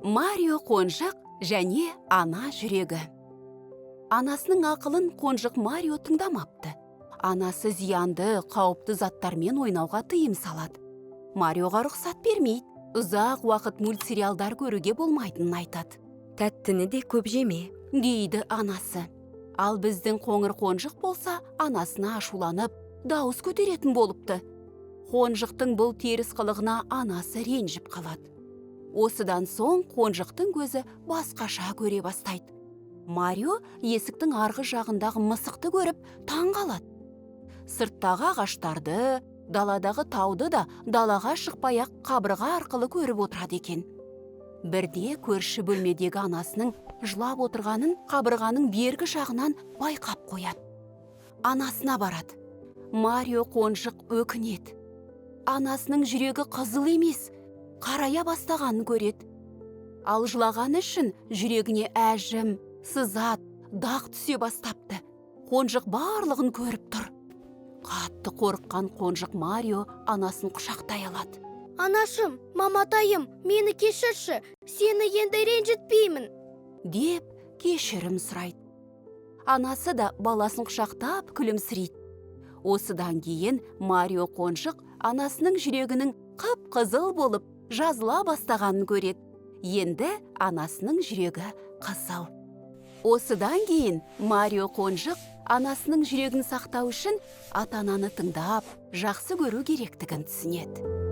Марио қонжық және ана жүрегі. Анасының ақылын қонжық Марио тыңдамапты. Анасы зиянды, қауіпті заттармен ойнауға тыйым салады. Мариоға рұқсат бермейді. Ұзақ уақыт мультсериалдар көруге болмайтынын айтады. Тәттіні де көп жеме. Дейді анасы. Ал біздің қоңыр қонжық болса, анасына ашуланып, дауыс көтеретін болыпты. Қонжықтың бұл теріс қылығына анасы ренжіп қалады. Осыдан соң қонжықтың көзі басқаша көре бастайды. Марио есіктің арғы жағындағы мысықты көріп таң қалады. Сырттағы ағаштарды, даладағы тауды да далаға шықпай-ақ қабырға арқылы көріп отырады екен. Бірде көрші бөлмедегі анасының жылап отырғанын қабырғаның бергі жағынан байқап қояды. Анасына барады. Марио қонжық өкінеді. Анасының жүрегі қызыл емес, қарая бастағанын көреді. Ал жылағаны үшін жүрегіне әжім, сызат, дақ түсе бастапты. Қонжық барлығын көріп тұр. Қатты қорыққан қонжық Марио анасын құшақтай алады. Анашым, маматайым, мені кешірші, сені енді ренжітпеймін. Деп кешірім сұрайды. Анасы да баласын құшақтап күлімсірейді. Осыдан кейін Марио қонжық анасының жүрегінің қып-қызыл болып жазыла бастағанын көреді. Енді анасының жүрегі қызыл. Осыдан кейін Марио қонжық анасының жүрегін сақтау үшін ата-ананы тыңдап, жақсы көру керектігін түсінеді.